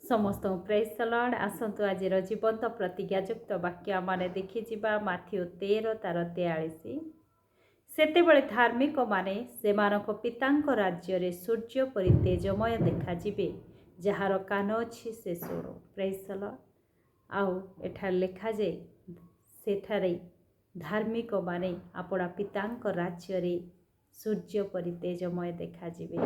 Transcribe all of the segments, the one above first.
समस्त praise the Lord. आसतु आज जीवंत प्रतिज्ञायुक्त वाक्य आम देखिजा माथ्यू 13 तार 43। सेतेबेले धार्मिक माने सेमानक पितांक राज्य रे सूर्य परि तेजमय देखाजिबे, जार कान अछि से शुणु। Praise the Lord. आउ एठार लिखा जे सेठारे धार्मिक माने आपणा पितांक राज्य रे सूर्य परि तेजमय देखाजिबे।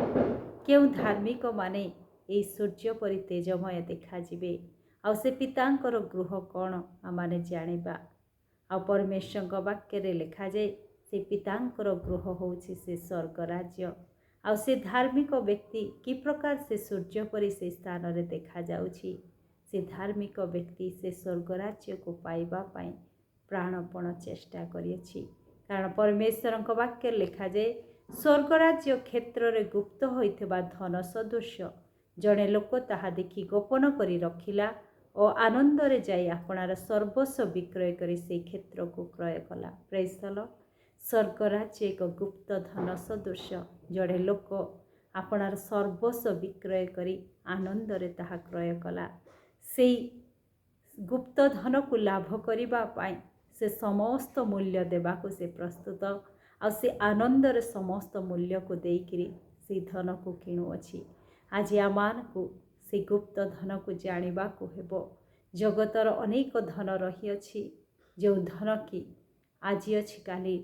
केउ धार्मिक माने ए सूर्य परि तेजमय देखाजिबे। आउ से पितांकर गृह कौन आमाने जानिबा। आउ परमेश्वर वाक्य रे लिखा जे से पितांकर गृह होउछि से स्वर्ग राज्य। आउ से धार्मिक व्यक्ति कि प्रकार से सूर्य परि से स्थान रे देखा जाउछि। से धार्मिक व्यक्ति से स्वर्ग राज्य को पाइबा पाई प्राणपण चेष्टा करिछि। कारण परमेश्वर वाक्य लिखा जे स्वर्ग राज्य क्षेत्र रे गुप्त होइथिबा धन सदृश जड़े लोक ताहा देखि गोपन करी रखिला और आनंद रे जाई आपणार सर्वस्व विक्रय करी से क्षेत्र को क्रय कला। Praise the Lord. स्वर्ग राज्य एक गुप्त धन सदृश जड़े लोक आपणार सर्वस्व विक्रय करी आनंद रे ताहा क्रय कला। से गुप्त धन को लाभ करिबा पाई से समस्त मूल्य देबा को से प्रस्तुत आ से आनंद रे समस्त मूल्य को देइकरी से धन को किणु अछि। आज आमान को से गुप्त धन को जानिबा को हेबो। जगतर अनेक धन रही अछि, जो धन की आज अछि काली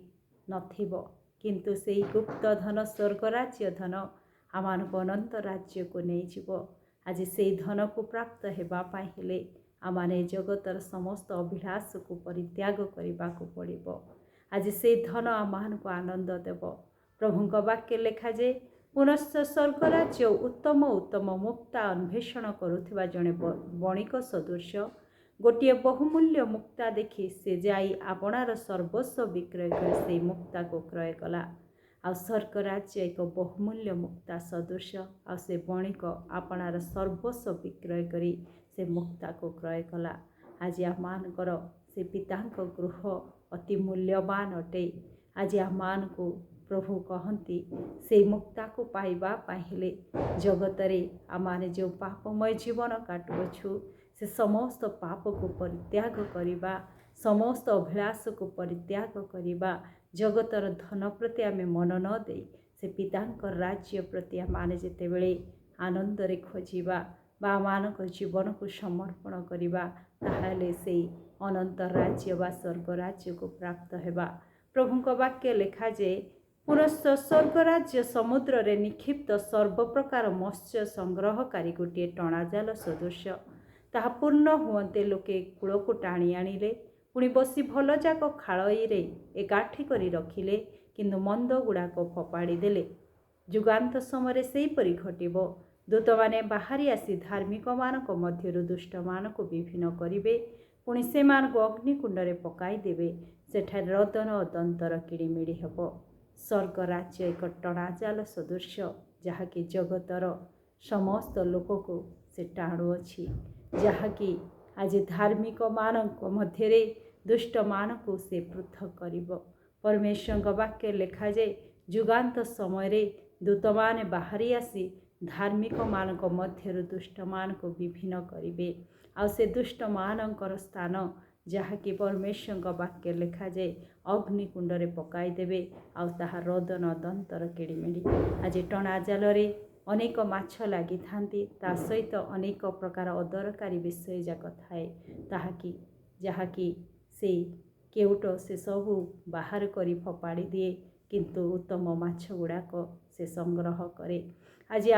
नथिबो, किंतु से गुप्त धन स्वर्ग राज्य धन आमान को अनंत राज्य को नहीं जीवो। आज से धन को प्राप्त हेबा पाई हेले आमाने जगतर समस्त अभिलाष को परित्याग करिबा को पड़िबो। आज से धन आमान को आनंद देव। प्रभुଙ୍କ वाक्य लेखा जे पुनश्च स्वर्ग राज्य उत्तम उत्तम मुक्ता अन्वेषण करुथिबा जणे बणिक सदृश गोटे बहुमूल्य मुक्ता देखि से जाई आपणार सर्वस्व विक्रय कर से मुक्ता को क्रय कला। आ स्वर्ग राज्य एक बहुमूल्य मुक्ता सदृश आ से बणिक आपणार सर्वस्व विक्रय करी से मुक्ता को क्रय कला। आज आमानकर से पितांक गृह अति मूल्यवान अटे। आज आमान को प्रभु कहती से मुक्ता को पाइबा पाहिले जगतरे आमाने जो पापमय जीवन काटुअछु से समस्त पाप को परित्याग करिबा, समस्त अभिलाष को परित्याग करिबा, जगतर धन प्रति आमे मन न दे से पितांकर राज्य प्रति आमाने जेतेबेले आनंद रे खोजिबा बा मानक जीवन को समर्पण करिबा ताहाले से अनंत राज्य बा स्वर्ग राज्य को प्राप्त हेबा। प्रभुଙ୍କ वाक्य लेखा जे पुनश्च स्वर्ग राज्य समुद्र रे निक्षिप्त सर्वप्रकार मत्स्य संग्रहकारी गोटे टणाजाल सदृश। ताहा पूर्ण हुअते लोके कूल को टाणी आनिले, पुणी बसी भल जाक खालई रे एकाठी करी रखिले, किंतु मंद गुड़ाक फपाड़ी देले। जुगांत समय सेहीपरि घटिबो। दूत माने बाहरी आसी धार्मिक मानक मध्यरु दुष्ट मानक विभिन्न करिवे, पुणी सेमानक अग्निकुंड रे पकाई देवे। सेठारे रदन दंतर किड़िमिड़ी हेबो। स्वर्ग राज्य एक टणाजाल सदृश जहाँकि जगतर समस्त लोक को से टाणुअछि, जहाँकि आज धार्मिक मानक मध्यरे दुष्ट मानक से पृथक करिबो। परमेश्वर वाक्य लेखा जे जुगांत समय रे दूत माने बाहरी आसी धार्मिक मानक मध्यरु दुष्ट मानक विभिन्न करिवे। आ से दुष्ट मानकर स्थान जहाँकि परमेश्वर वाक्य लेखा जे अग्निकुंड रे पकाई देवे आ ताहा रदन दंतर किड़िमिड़ी। आज टणाजाल रे अनेक माछ लगी थांती, ता सहित अनेक प्रकार अदरकारी विषय जाक थाए ताहाकि जहाँकि से केउट से सबू बाहर करी फपाड़ी दिए, किंतु उत्तम माछ गुड़ाक से संग्रह करे। आज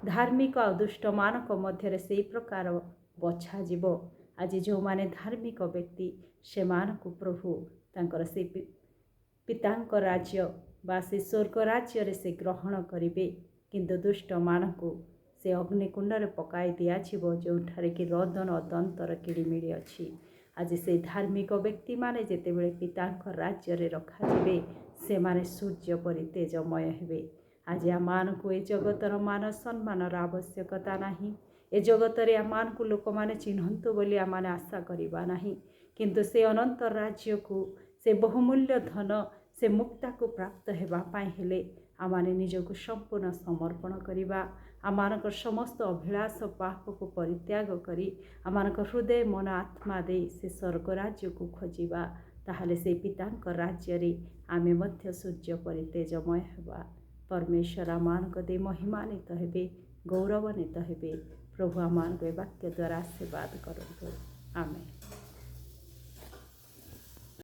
धार्मिक और दुष्ट मानक मध्य से प्रकार बछा जीव। आज जो माने धार्मिक व्यक्ति से मानक प्रभु तांकर से पितांक राज्य बा से स्वर्ग राज्य रे से ग्रहण करिवे, किंतु दुष्ट मानक से अग्निकुंड रे पकाई दियाजिवो, जोठारे कि रदन दंतर किड़िमिड़ी अछि। आज से धार्मिक व्यक्ति माने जेतेबेले पितांक राज्य रे रखाजिवे से माने सूर्य परि तेजमय हेबे। आज आमान को ए जगतर मान सम्मान आवश्यकता नहीं। ए जगतरे आमान को लोक माने चिन्हंतु बोली आमाने आशा करिबा नहीं, किंतु से अनंत राज्य को से बहुमूल्य धन से मुक्ता को प्राप्त हेबा पाई हेले आमाने निजको संपूर्ण समर्पण करिबा। आमर समस्त अभिलाष पाप को परित्याग करी आमर हृदय मन आत्मा दे से स्वर्ग राज्य को खोजा ताहले से पितांक राज्य रे आमे मध्य सूर्य परि तेजमय हेबा परमेश्वर आमान दे महिमानित हेबे गौरवान्वित हेबे प्रभु आमान वाक्य द्वारा आशीर्वाद करंतु आमेन।